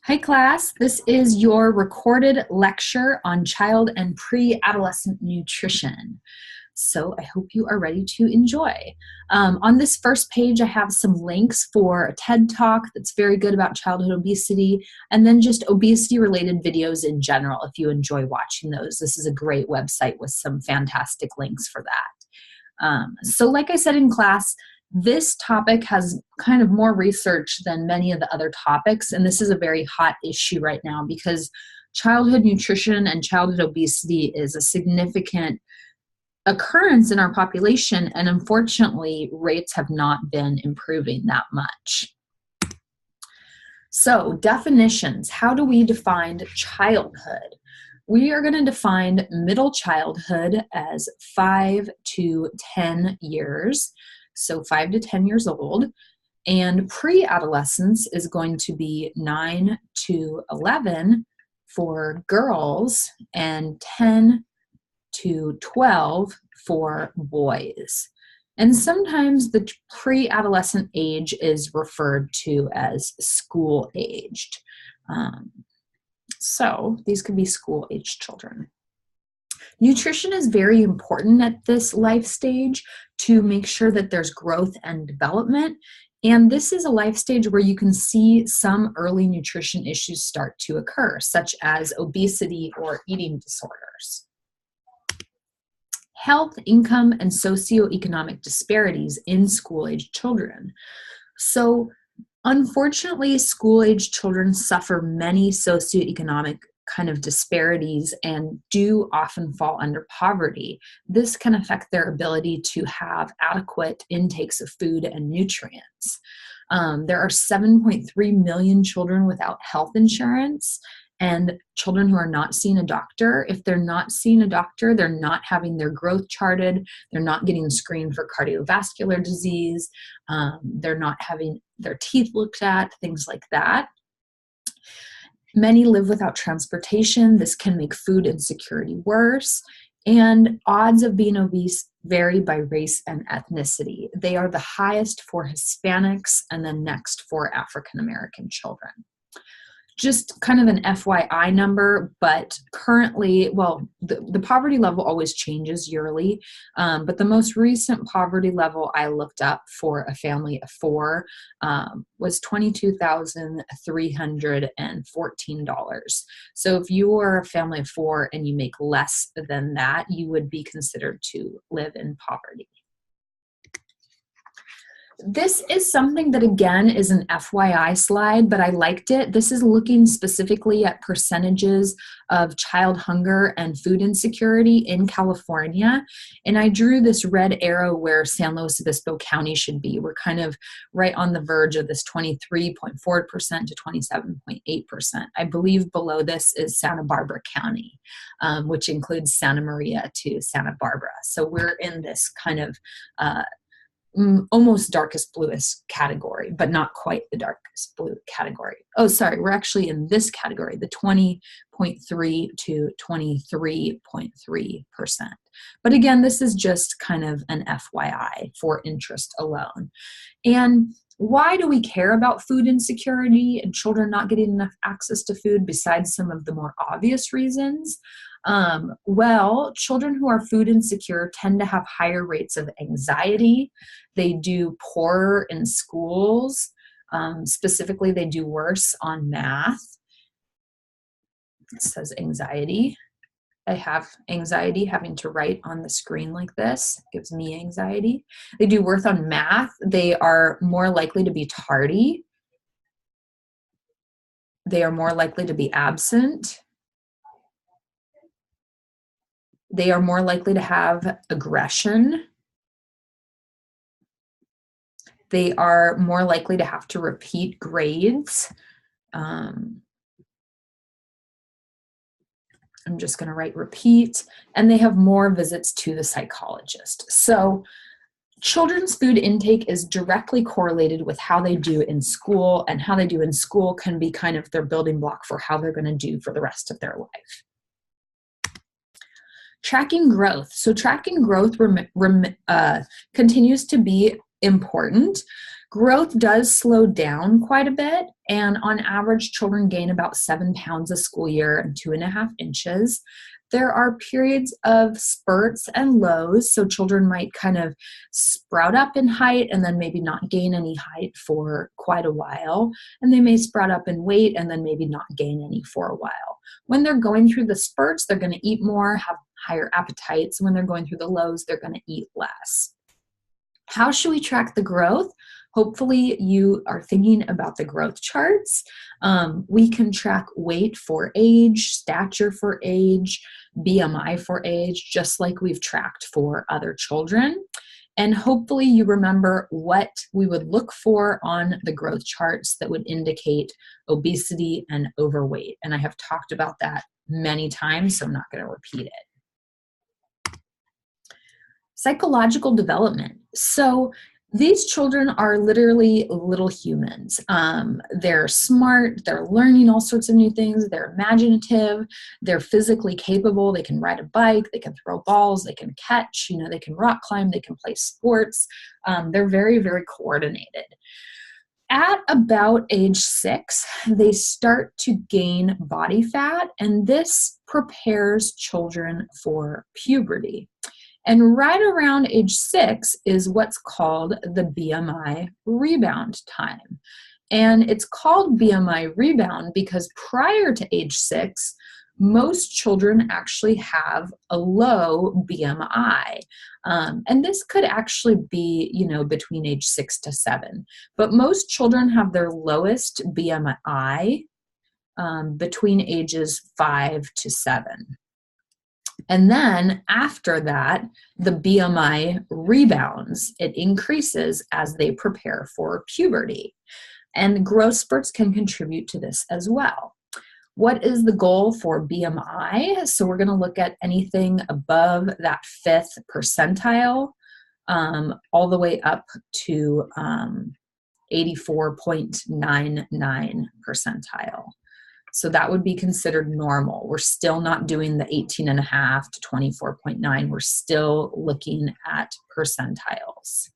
Hi class, this is your recorded lecture on child and pre-adolescent nutrition. So I hope you are ready to enjoy. On this first page, I have some links for a TED Talk that's very good about childhood obesity, and then just obesity-related videos in general if you enjoy watching those. This is a great website with some fantastic links for that. So like I said in class, this topic has kind of more research than many of the other topics, and this is a very hot issue right now because childhood nutrition and childhood obesity is a significant occurrence in our population, and unfortunately, rates have not been improving that much. So, definitions. How do we define childhood? We are going to define middle childhood as 5 to 10 years. So 5 to 10 years old, and pre-adolescence is going to be 9 to 11 for girls and 10 to 12 for boys. And sometimes the pre-adolescent age is referred to as school-aged. So these could be school-aged children. Nutrition is very important at this life stage to make sure that there's growth and development. And this is a life stage where you can see some early nutrition issues start to occur, such as obesity or eating disorders. Health, income, and socioeconomic disparities in school-aged children. So, unfortunately, school-aged children suffer many socioeconomic kind of disparities and do often fall under poverty. This can affect their ability to have adequate intakes of food and nutrients. There are 7.3 million children without health insurance and children who are not seeing a doctor. If they're not seeing a doctor, they're not having their growth charted, they're not getting screened for cardiovascular disease, they're not having their teeth looked at, things like that. Many live without transportation. This can make food insecurity worse. And odds of being obese vary by race and ethnicity. They are the highest for Hispanics and then next for African American children. Just kind of an FYI number, but currently, well, the poverty level always changes yearly, but the most recent poverty level I looked up for a family of 4 was $22,314. So if you are a family of 4 and you make less than that, you would be considered to live in poverty. This is something that, again, is an FYI slide, but I liked it. This is looking specifically at percentages of child hunger and food insecurity in California. And I drew this red arrow where San Luis Obispo County should be. We're kind of right on the verge of this 23.4% to 27.8%. I believe below this is Santa Barbara County, which includes Santa Maria to Santa Barbara. So we're in this kind of almost darkest bluest category, but not quite the darkest blue category. Oh, sorry, we're actually in this category, the 20.3 to 23.3%. But again, this is just kind of an FYI for interest alone. And why do we care about food insecurity and children not getting enough access to food besides some of the more obvious reasons? Well, children who are food insecure tend to have higher rates of anxiety. They do poorer in schools. Specifically, they do worse on math. It says anxiety. I have anxiety having to write on the screen like this. It gives me anxiety. They do worse on math. They are more likely to be tardy. They are more likely to be absent. They are more likely to have aggression. They are more likely to have to repeat grades. I'm just going to write repeat. And they have more visits to the psychologist. So children's food intake is directly correlated with how they do in school, and how they do in school can be kind of their building block for how they're going to do for the rest of their life. Tracking growth. So tracking growth continues to be important. Growth does slow down quite a bit, and on average, children gain about 7 pounds a school year and 2.5 inches. There are periods of spurts and lows, so children might kind of sprout up in height and then maybe not gain any height for quite a while, and they may sprout up in weight and then maybe not gain any for a while. When they're going through the spurts, they're going to eat more, have higher appetites. When they're going through the lows, they're going to eat less. How should we track the growth? Hopefully you are thinking about the growth charts. We can track weight for age, stature for age, BMI for age, just like we've tracked for other children. And hopefully you remember what we would look for on the growth charts that would indicate obesity and overweight. And I have talked about that many times, so I'm not going to repeat it. Psychological development. So these children are literally little humans. They're smart, they're learning all sorts of new things, they're imaginative, they're physically capable, they can ride a bike, they can throw balls, they can catch, they can rock climb, they can play sports. They're very, very coordinated. At about age 6, they start to gain body fat, and this prepares children for puberty. And right around age 6 is what's called the BMI rebound time. And it's called BMI rebound because prior to age 6, most children actually have a low BMI. And this could actually be, between age 6 to 7. But most children have their lowest BMI between ages 5 to 7. And then after that, the BMI rebounds. It increases as they prepare for puberty. And growth spurts can contribute to this as well. What is the goal for BMI? So we're going to look at anything above that 5th percentile, all the way up to 84.99 percentile. So that would be considered normal. We're still not doing the 18.5 to 24.9. We're still looking at percentiles.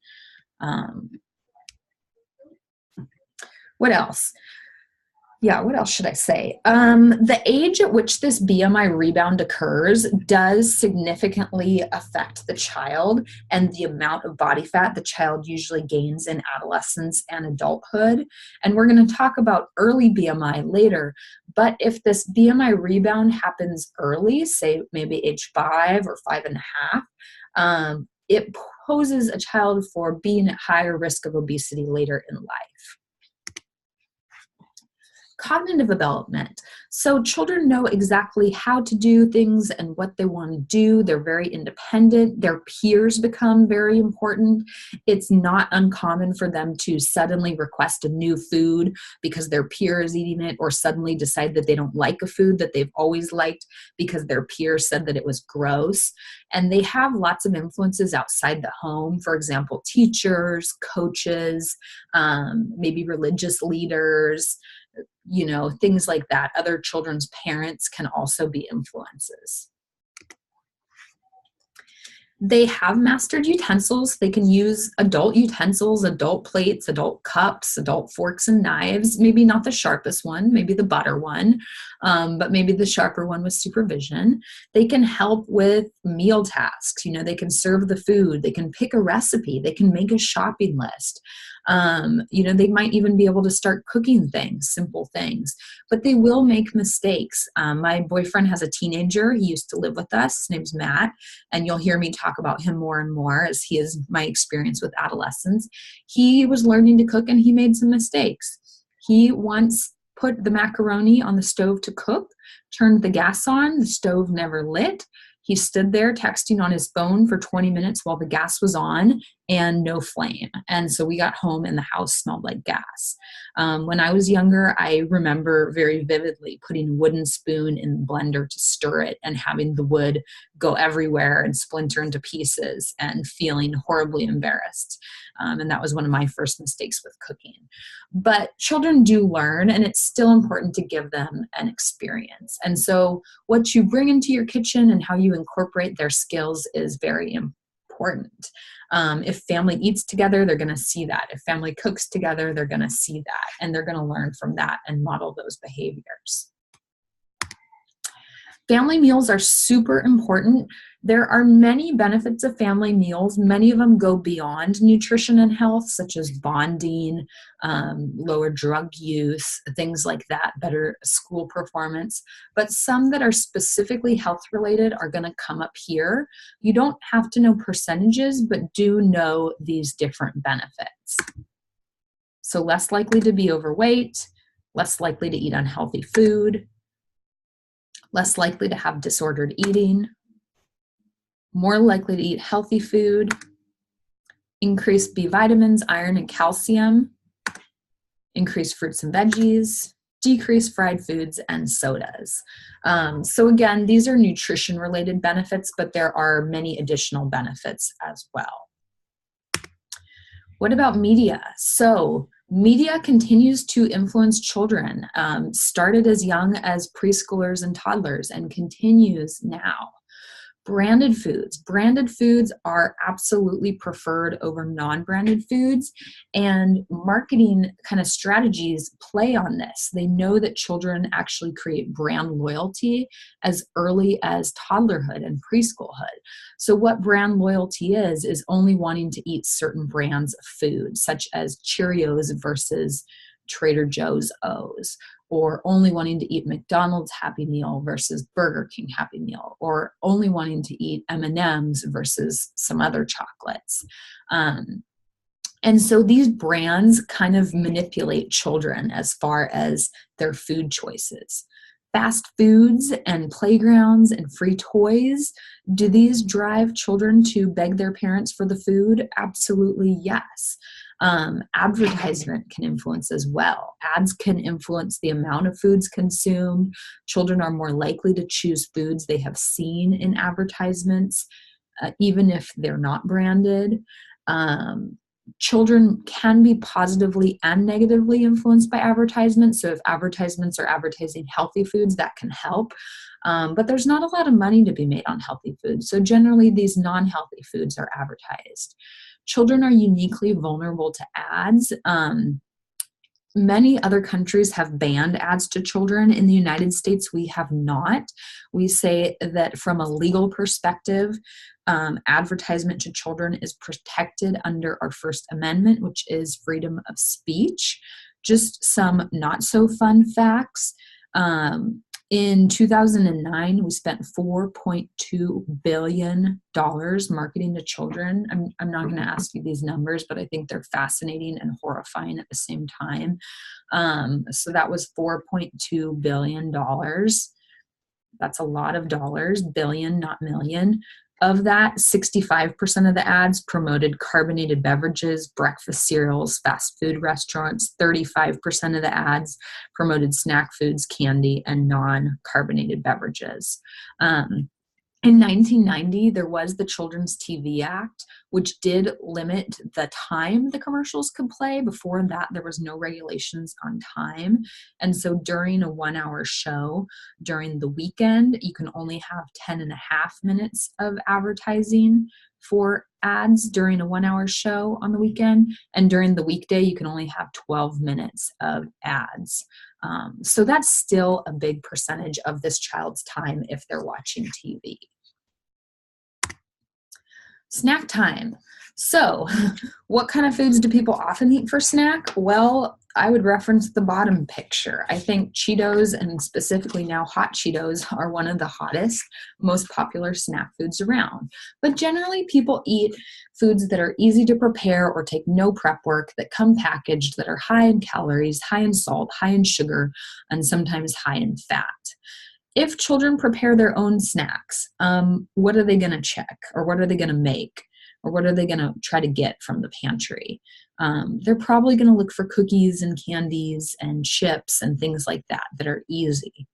What else? What else should I say? The age at which this BMI rebound occurs does significantly affect the child and the amount of body fat the child usually gains in adolescence and adulthood. And we're going to talk about early BMI later. But if this BMI rebound happens early, say maybe age 5 or 5.5, it poses a child for being at higher risk of obesity later in life. Cognitive development. So children know exactly how to do things and what they want to do. They're very independent. Their peers become very important. It's not uncommon for them to suddenly request a new food because their peer is eating it, or suddenly decide that they don't like a food that they've always liked because their peer said that it was gross. And they have lots of influences outside the home. For example, teachers, coaches, maybe religious leaders, things like that. Other children's parents can also be influences. They have mastered utensils. They can use adult utensils, adult plates, adult cups, adult forks and knives, maybe not the sharpest one, maybe the butter one, but maybe the sharper one with supervision. They can help with meal tasks. They can serve the food. They can pick a recipe. They can make a shopping list. They might even be able to start cooking things, simple things, but they will make mistakes. My boyfriend has a teenager. He used to live with us. His name's Matt, and you'll hear me talk about him more and more as he is my experience with adolescents. He was learning to cook and he made some mistakes. He once put the macaroni on the stove to cook, turned the gas on, the stove never lit. He stood there texting on his phone for 20 minutes while the gas was on and no flame. And so we got home and the house smelled like gas. When I was younger, I remember very vividly putting a wooden spoon in the blender to stir it and having the wood go everywhere and splinter into pieces and feeling horribly embarrassed. And that was one of my first mistakes with cooking. But children do learn, and it's still important to give them an experience. And so what you bring into your kitchen and how you incorporate their skills is very important. If family eats together, they're going to see that. If family cooks together, they're going to see that, and they're going to learn from that and model those behaviors. Family meals are super important. There are many benefits of family meals. Many of them go beyond nutrition and health, such as bonding, lower drug use, things like that, better school performance. But some that are specifically health related are going to come up here. You don't have to know percentages, but do know these different benefits. So less likely to be overweight, less likely to eat unhealthy food, less likely to have disordered eating, more likely to eat healthy food, increased B vitamins, iron, and calcium, increased fruits and veggies, decreased fried foods and sodas. So again, these are nutrition-related benefits, but there are many additional benefits as well. What about media? So media continues to influence children, started as young as preschoolers and toddlers and continues now. Branded foods. Branded foods are absolutely preferred over non-branded foods, and marketing kind of strategies play on this. They know that children actually create brand loyalty as early as toddlerhood and preschoolhood. So what brand loyalty is only wanting to eat certain brands of food, such as Cheerios versus Trader Joe's O's, or only wanting to eat McDonald's Happy Meal versus Burger King Happy Meal, or only wanting to eat M&Ms versus some other chocolates. And so these brands kind of manipulate children as far as their food choices. Fast foods and playgrounds and free toys, do these drive children to beg their parents for the food? Absolutely yes. Advertisement can influence as well. Ads can influence the amount of foods consumed. Children are more likely to choose foods they have seen in advertisements, even if they're not branded. Children can be positively and negatively influenced by advertisements. So if advertisements are advertising healthy foods, that can help. But there's not a lot of money to be made on healthy foods. So generally, these non-healthy foods are advertised. Children are uniquely vulnerable to ads. Many other countries have banned ads to children. In the United States, we have not. We say that from a legal perspective, advertisement to children is protected under our First Amendment, which is freedom of speech. Just some not so fun facts. In 2009, we spent $4.2 billion marketing to children. I'm not going to ask you these numbers, but I think they're fascinating and horrifying at the same time. So that was $4.2 billion. That's a lot of dollars, billion, not million. Of that, 65% of the ads promoted carbonated beverages, breakfast cereals, fast food restaurants. 35% of the ads promoted snack foods, candy, and non-carbonated beverages. In 1990, there was the Children's TV Act, which did limit the time the commercials could play. Before that, there was no regulations on time. And so during a 1-hour show, during the weekend, you can only have 10 and a half minutes of advertising for ads during a 1-hour show on the weekend. And during the weekday, you can only have 12 minutes of ads. So that's still a big percentage of this child's time if they're watching TV. Snack time. So what kind of foods do people often eat for snack? Well, I would reference the bottom picture. I think Cheetos, and specifically now hot Cheetos, are one of the hottest, most popular snack foods around. But generally, people eat foods that are easy to prepare or take no prep work, that come packaged, that are high in calories, high in salt, high in sugar, and sometimes high in fat. If children prepare their own snacks, what are they going to check? Or what are they going to make? Or what are they going to try to get from the pantry? They're probably going to look for cookies and candies and chips and things like that that are easy.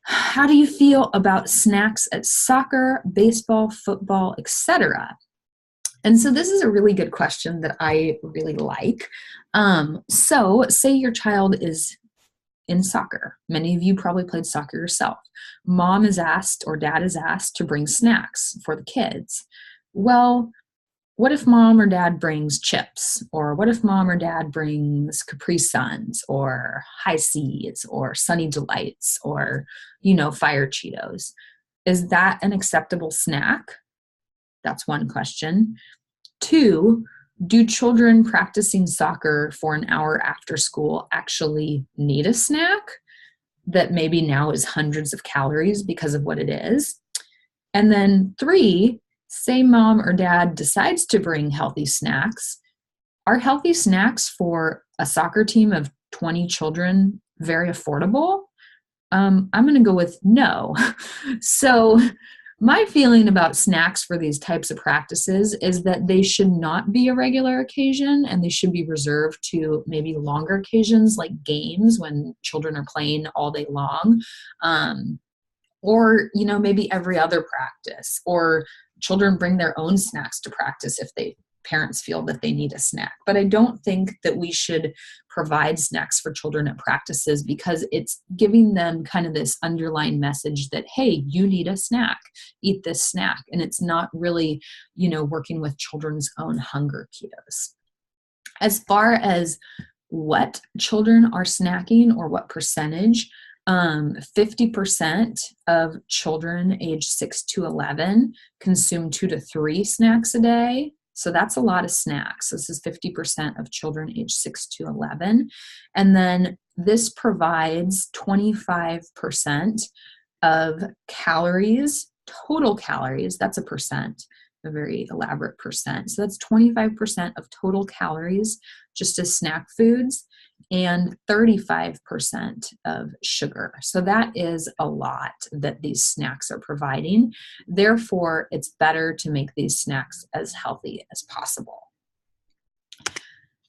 How do you feel about snacks at soccer, baseball, football, etc.? And so this is a really good question that I really like. So say your child is in soccer. Many of you probably played soccer yourself. Mom is asked or dad is asked to bring snacks for the kids. Well, what if mom or dad brings chips? Or what if mom or dad brings Capri Suns or High Seas or Sunny Delights or, Fire Cheetos? Is that an acceptable snack? That's one question. 2, do children practicing soccer for an hour after school actually need a snack that maybe now is hundreds of calories because of what it is? And then 3, say mom or dad decides to bring healthy snacks. Are healthy snacks for a soccer team of 20 children very affordable? I'm going to go with no. So my feeling about snacks for these types of practices is that they should not be a regular occasion, and they should be reserved to maybe longer occasions like games when children are playing all day long. Or, maybe every other practice, or children bring their own snacks to practice if parents feel that they need a snack. But I don't think that we should provide snacks for children at practices, because it's giving them kind of this underlying message that, hey, you need a snack, eat this snack. And it's not really, working with children's own hunger cues. As far as what children are snacking or what percentage, 50% of children age 6 to 11 consume 2 to 3 snacks a day. So that's a lot of snacks. This is 50% of children age 6 to 11. And then this provides 25% of calories, total calories. That's a percent, a very elaborate percent. So that's 25% of total calories just as snack foods, and 35% of sugar. So that is a lot that these snacks are providing. Therefore, it's better to make these snacks as healthy as possible.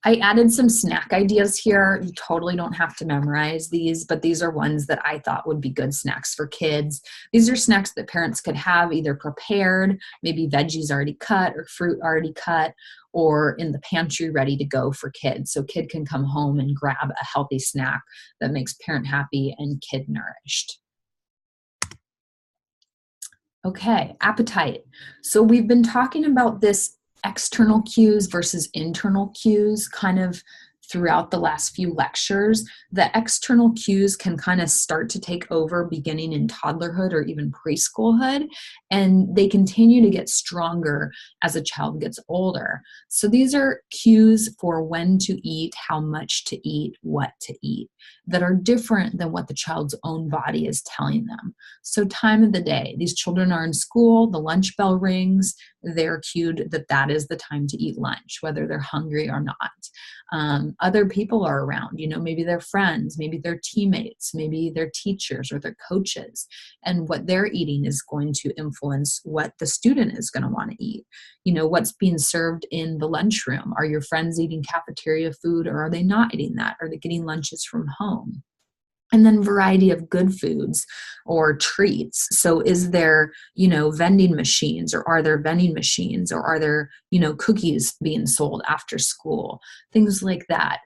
I added some snack ideas here. You totally don't have to memorize these, but these are ones that I thought would be good snacks for kids. These are snacks that parents could have either prepared, maybe veggies already cut or fruit already cut, or in the pantry ready to go for kids. So kid can come home and grab a healthy snack that makes parent happy and kid nourished. Okay, appetite. So we've been talking about this external cues versus internal cues kind of throughout the last few lectures. The external cues can kind of start to take over beginning in toddlerhood or even preschoolhood, and they continue to get stronger as a child gets older. So these are cues for when to eat, how much to eat, what to eat, that are different than what the child's own body is telling them. So time of the day, these children are in school, the lunch bell rings, they're cued that that is the time to eat lunch, whether they're hungry or not. Other people are around, maybe their friends, maybe their teammates, maybe their teachers or their coaches, and what they're eating is going to influence what the student is going to want to eat. What's being served in the lunchroom. Are your friends eating cafeteria food, or are they not eating that? Are they getting lunches from home? And then variety of good foods or treats. So is there, vending machines, or are there vending machines, or are there, cookies being sold after school? Things like that.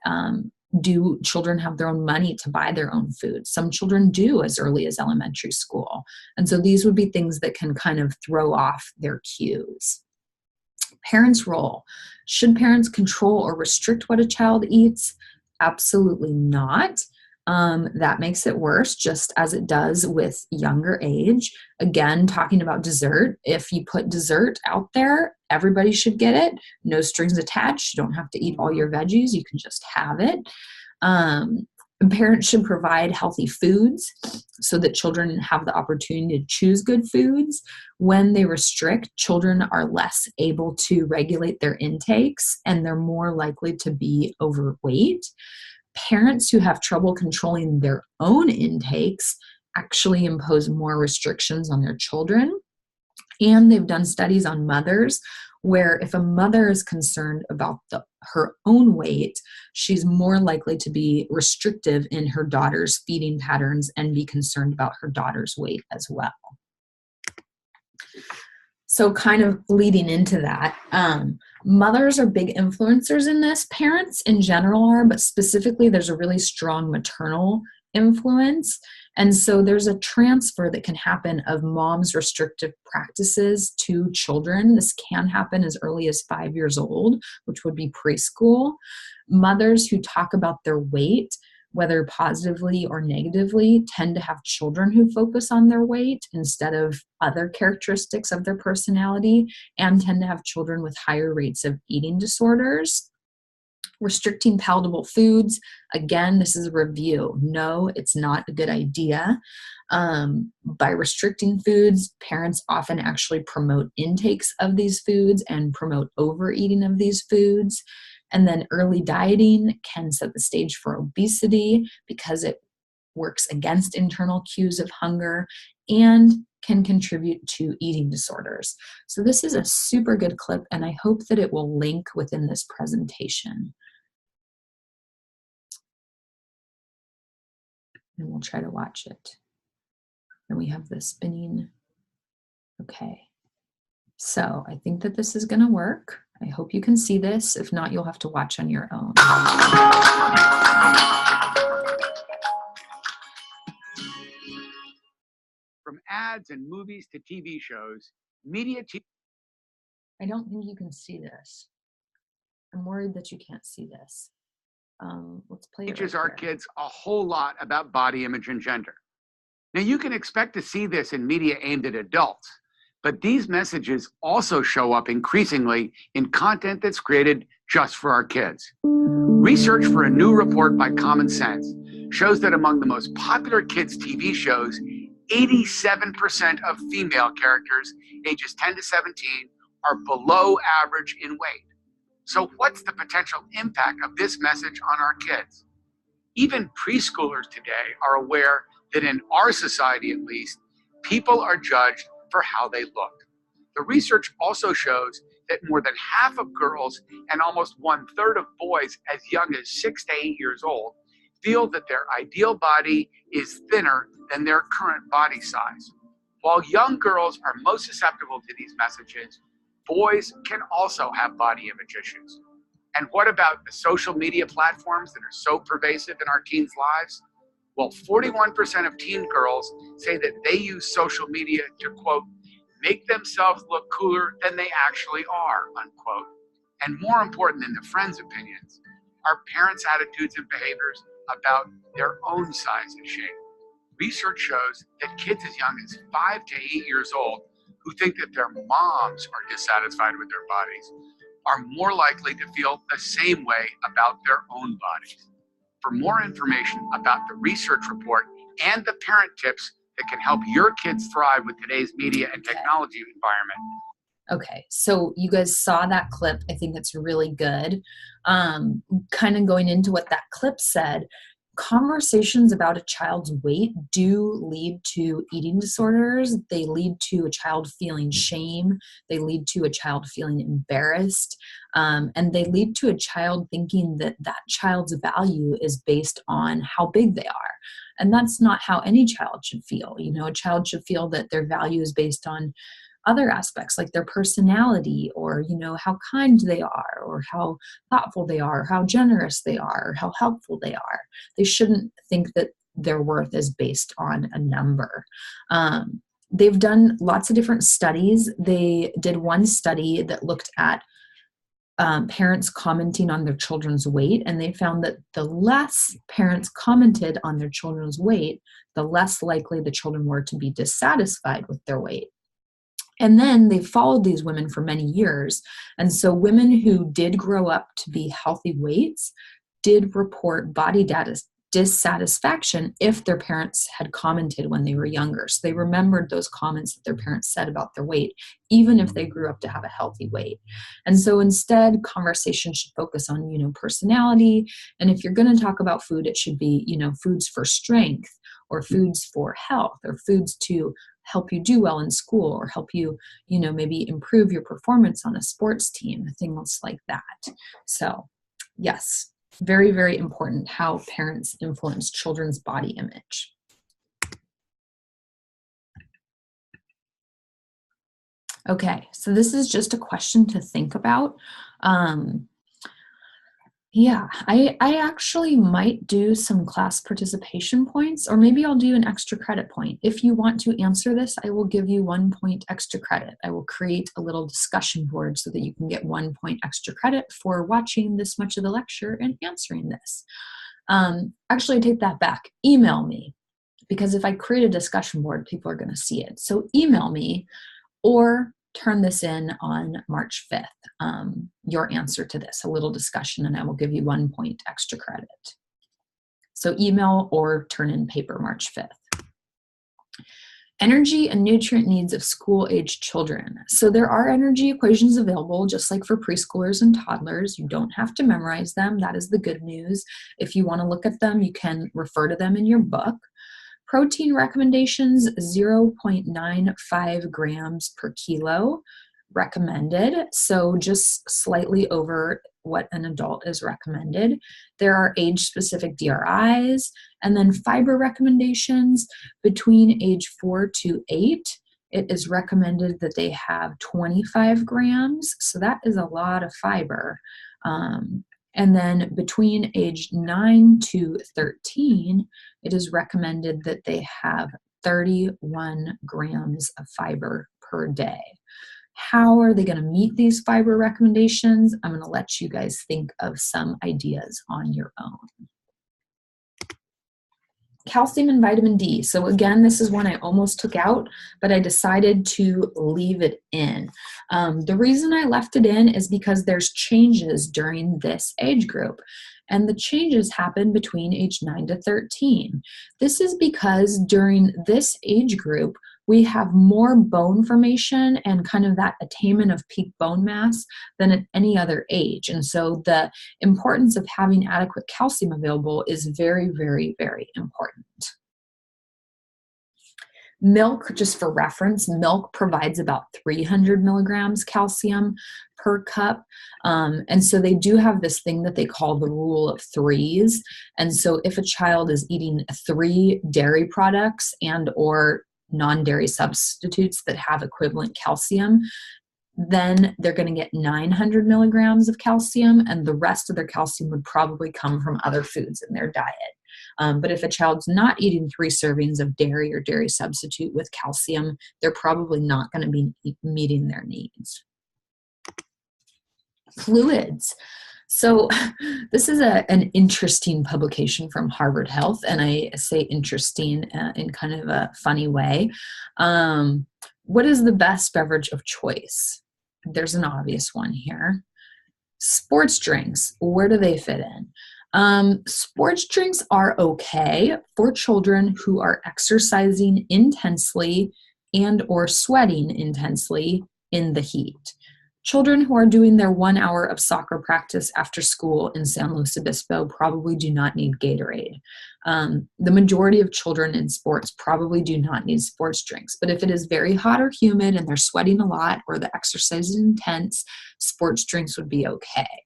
Do children have their own money to buy their own food? Some children do as early as elementary school. And so these would be things that can kind of throw off their cues. Parents' role. Should parents control or restrict what a child eats? Absolutely not. That makes it worse, just as it does with younger age. Again, talking about dessert, if you put dessert out there, everybody should get it. No strings attached. You don't have to eat all your veggies. You can just have it. Parents should provide healthy foods so that children have the opportunity to choose good foods. When they restrict, children are less able to regulate their intakes, and they're more likely to be overweight. Parents who have trouble controlling their own intakes actually impose more restrictions on their children. And they've done studies on mothers where if a mother is concerned about her own weight, she's more likely to be restrictive in her daughter's feeding patterns and be concerned about her daughter's weight as well. So kind of leading into that, mothers are big influencers in this. Parents in general are, but specifically there's a really strong maternal influence. And so there's a transfer that can happen of mom's restrictive practices to children. This can happen as early as 5 years old, which would be preschool. Mothers who talk about their weight, whether positively or negatively, tend to have children who focus on their weight instead of other characteristics of their personality, and tend to have children with higher rates of eating disorders. Restricting palatable foods. Again, this is a review. No, it's not a good idea. By restricting foods, parents often actually promote intakes of these foods and promote overeating of these foods. And then early dieting can set the stage for obesity because it works against internal cues of hunger and can contribute to eating disorders. So this is a super good clip, and I hope that it will link within this presentation. And we'll try to watch it. And we have the spinning. Okay. So I think that this is going to work. I hope you can see this. If not, you'll have to watch on your own. From ads and movies to TV shows, media I don't think you can see this. I'm worried that you can't see this. Let's play it teaches right our here. kids a whole lot about body image and gender. Now, you can expect to see this in media aimed at adults, but these messages also show up increasingly in content that's created just for our kids. Research for a new report by Common Sense shows that among the most popular kids' TV shows, 87% of female characters ages 10 to 17 are below average in weight. So what's the potential impact of this message on our kids? Even preschoolers today are aware that in our society, at least, people are judged for how they look. The research also shows that more than half of girls and almost 1/3 of boys as young as 6 to 8 years old feel that their ideal body is thinner than their current body size. While young girls are most susceptible to these messages, boys can also have body image issues. And what about the social media platforms that are so pervasive in our teens' lives? Well, 41% of teen girls say that they use social media to, quote, make themselves look cooler than they actually are, unquote. And more important than the friends' opinions are parents' attitudes and behaviors about their own size and shape. Research shows that kids as young as 5 to 8 years old who think that their moms are dissatisfied with their bodies are more likely to feel the same way about their own bodies. For more information about the research report and the parent tips that can help your kids thrive with today's media and technology environment. Okay, so you guys saw that clip. I think it's really good. Kind of going into what that clip said, conversations about a child's weight do lead to eating disorders. They lead to a child feeling shame. They lead to a child feeling embarrassed. And they lead to a child thinking that that child's value is based on how big they are. And that's not how any child should feel. You know, a child should feel that their value is based on other aspects like their personality, or, you know, how kind they are, or how thoughtful they are, or how generous they are, or how helpful they are. They shouldn't think that their worth is based on a number. They've done lots of different studies. They did one study that looked at parents commenting on their children's weight, and they found that the less parents commented on their children's weight, the less likely the children were to be dissatisfied with their weight. And then they followed these women for many years. And so women who did grow up to be healthy weights did report body dissatisfaction if their parents had commented when they were younger. So they remembered those comments that their parents said about their weight, even if they grew up to have a healthy weight. And so instead, conversation should focus on, you know, personality. And if you're going to talk about food, it should be, you know, foods for strength, or foods for health, or foods to help you do well in school, or help you, you know, maybe improve your performance on a sports team, things like that. So yes, very, very important how parents influence children's body image. Okay, so this is just a question to think about. Yeah, I actually might do some class participation points, or maybe I'll do an extra credit point. If you want to answer this, I will give you 1 point extra credit. I will create a little discussion board so that you can get 1 point extra credit for watching this much of the lecture and answering this. Actually, I take that back. Email me, because if I create a discussion board, people are going to see it. So email me or turn this in on March 5th, your answer to this, a little discussion, and I will give you 1 point extra credit. So email or turn in paper March 5th. Energy and nutrient needs of school-age children. So there are energy equations available, just like for preschoolers and toddlers. You don't have to memorize them. That is the good news. If you want to look at them, you can refer to them in your book. Protein recommendations, 0.95 grams per kilo recommended, so just slightly over what an adult is recommended. There are age-specific DRIs, and then fiber recommendations between age 4 to 8. It is recommended that they have 25 grams, so that is a lot of fiber. And then between age 9 to 13, it is recommended that they have 31 grams of fiber per day. How are they going to meet these fiber recommendations? I'm going to let you guys think of some ideas on your own. Calcium and vitamin D. So again, this is one I almost took out, but I decided to leave it in. The reason I left it in is because there's changes during this age group, and the changes happen between age 9 to 13. This is because during this age group, we have more bone formation and kind of that attainment of peak bone mass than at any other age. And so the importance of having adequate calcium available is very, very, very important. Milk, just for reference, milk provides about 300 milligrams calcium per cup. And so they do have this thing that they call the rule of threes. And so if a child is eating 3 dairy products and or non-dairy substitutes that have equivalent calcium, then they're going to get 900 milligrams of calcium, and the rest of their calcium would probably come from other foods in their diet. But if a child's not eating 3 servings of dairy or dairy substitute with calcium, they're probably not going to be meeting their needs. Fluids. So this is an interesting publication from Harvard Health, and I say interesting in kind of a funny way. What is the best beverage of choice? There's an obvious one here. Sports drinks, where do they fit in? Sports drinks are okay for children who are exercising intensely and or sweating intensely in the heat. Children who are doing their 1 hour of soccer practice after school in San Luis Obispo probably do not need Gatorade. The majority of children in sports probably do not need sports drinks, but if it is very hot or humid and they're sweating a lot or the exercise is intense, sports drinks would be okay.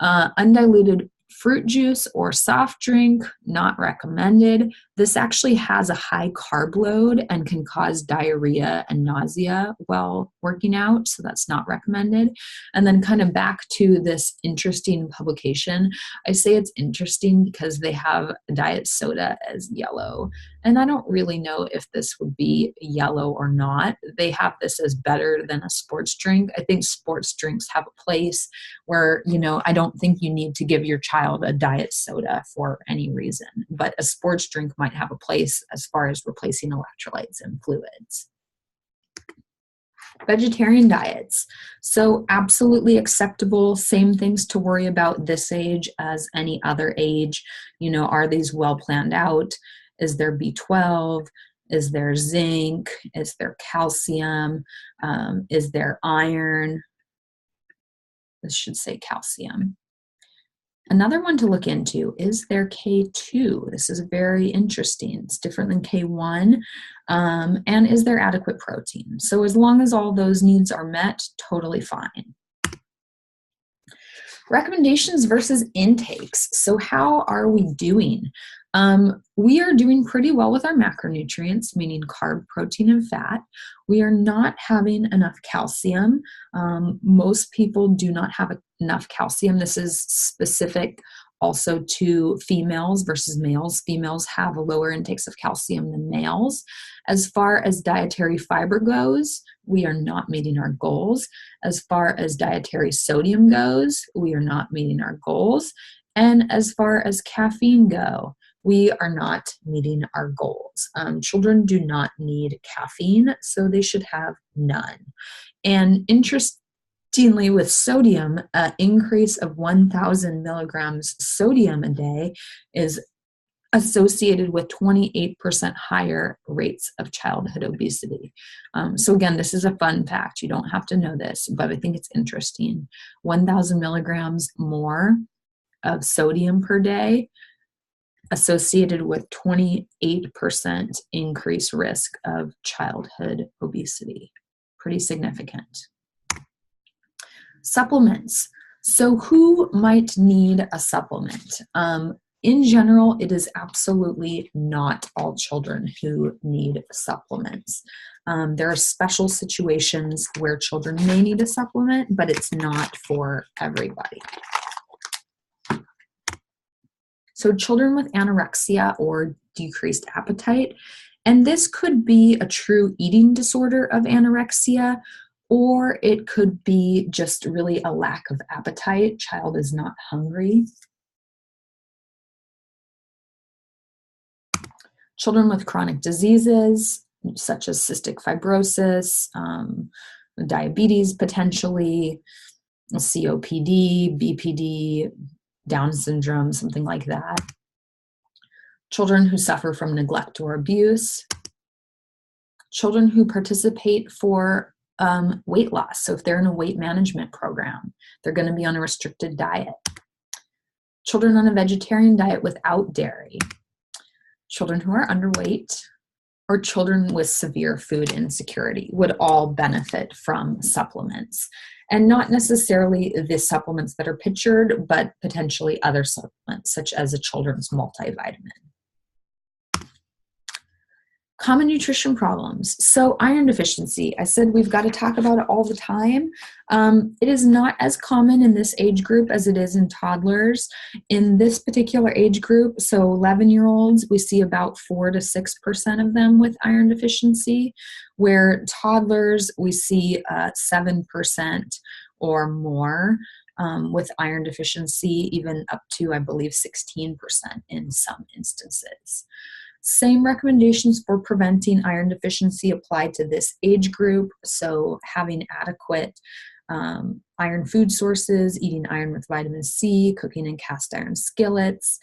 Undiluted fruit juice or soft drink, not recommended. This actually has a high carb load and can cause diarrhea and nausea while working out, so that's not recommended. And then kind of back to this interesting publication, I say it's interesting because they have diet soda as yellow, and I don't really know if this would be yellow or not. They have this as better than a sports drink. I think sports drinks have a place where, I don't think you need to give your child a diet soda for any reason, but a sports drink might have a place as far as replacing electrolytes and fluids. Vegetarian diets. So absolutely acceptable. Same things to worry about this age as any other age. Are these well planned out? Is there B12? Is there zinc? Is there calcium? Is there iron? This should say calcium. Another one to look into, is there K2? This is very interesting. It's different than K1. And is there adequate protein? So as long as all those needs are met, totally fine. Recommendations versus intakes. So how are we doing? We are doing pretty well with our macronutrients, meaning carb, protein, and fat. We are not having enough calcium. Most people do not have enough calcium. This is specific also to females versus males. Females have lower intakes of calcium than males. As far as dietary fiber goes, we are not meeting our goals. As far as dietary sodium goes, we are not meeting our goals. And as far as caffeine go, we are not meeting our goals. Children do not need caffeine, so they should have none. And interestingly, with sodium, an increase of 1,000 milligrams sodium a day is associated with 28% higher rates of childhood obesity. So again, this is a fun fact. You don't have to know this, but I think it's interesting. 1,000 milligrams more of sodium per day associated with 28% increased risk of childhood obesity. Pretty significant. Supplements. So who might need a supplement? In general, it is absolutely not all children who need supplements. There are special situations where children may need a supplement, but it's not for everybody. So children with anorexia or decreased appetite, and this could be a true eating disorder of anorexia, or it could be just really a lack of appetite. Child is not hungry. Children with chronic diseases, such as cystic fibrosis, diabetes potentially, COPD, BPD, Down syndrome, something like that. Children who suffer from neglect or abuse. Children who participate for weight loss. So if they're in a weight management program, they're going to be on a restricted diet. Children on a vegetarian diet without dairy. Children who are underweight, or children with severe food insecurity would all benefit from supplements. And not necessarily the supplements that are pictured, but potentially other supplements, such as a children's multivitamin. Common nutrition problems. So iron deficiency, I said we've got to talk about it all the time. It is not as common in this age group as it is in toddlers. In this particular age group, so 11-year-olds, we see about 4 to 6% of them with iron deficiency, where toddlers, we see 7% or more with iron deficiency, even up to, I believe, 16% in some instances. Same recommendations for preventing iron deficiency apply to this age group. So having adequate iron food sources, eating iron with vitamin C, cooking in cast iron skillets,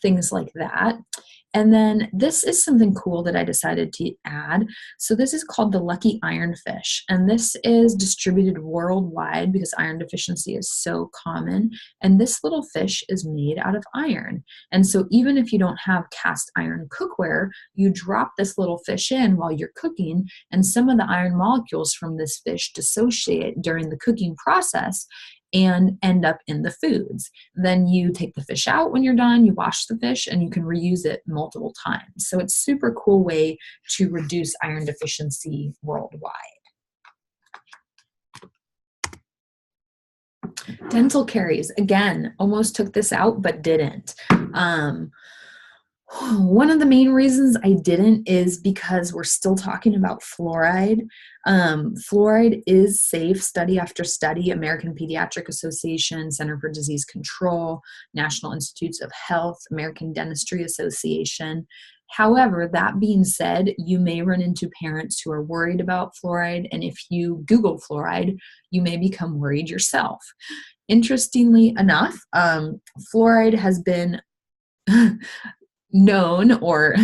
things like that. And then this is something cool that I decided to add. So this is called the lucky ironfish, and this is distributed worldwide because iron deficiency is so common. And this little fish is made out of iron. And so even if you don't have cast iron cookware, you drop this little fish in while you're cooking, and some of the iron molecules from this fish dissociate during the cooking process and end up in the foods. Then you take the fish out when you're done, you wash the fish, and you can reuse it multiple times. So it's a super cool way to reduce iron deficiency worldwide. Dental caries, again, almost took this out, but didn't. One of the main reasons I didn't is because we're still talking about fluoride. Fluoride is safe, study after study. American Pediatric Association, Center for Disease Control, National Institutes of Health, American Dentistry Association. However, that being said, you may run into parents who are worried about fluoride, and if you Google fluoride, you may become worried yourself. Interestingly enough, fluoride has been known or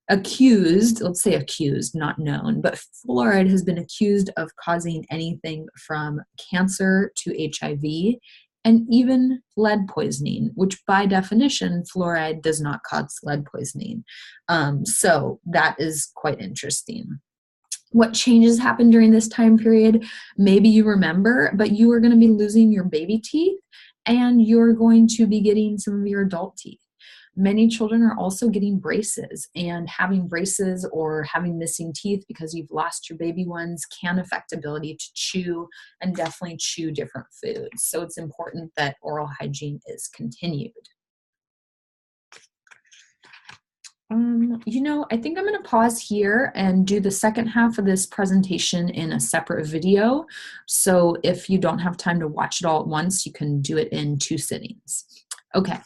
accused, let's say accused, not known, but fluoride has been accused of causing anything from cancer to HIV and even lead poisoning, which by definition, fluoride does not cause lead poisoning. So that is quite interesting. What changes happened during this time period? Maybe you remember, but you are going to be losing your baby teeth and you're going to be getting some of your adult teeth. Many children are also getting braces, and having braces or having missing teeth because you've lost your baby ones can affect ability to chew and definitely chew different foods. So it's important that oral hygiene is continued. I think I'm going to pause here and do the second half of this presentation in a separate video. So if you don't have time to watch it all at once, you can do it in 2 sittings. Okay,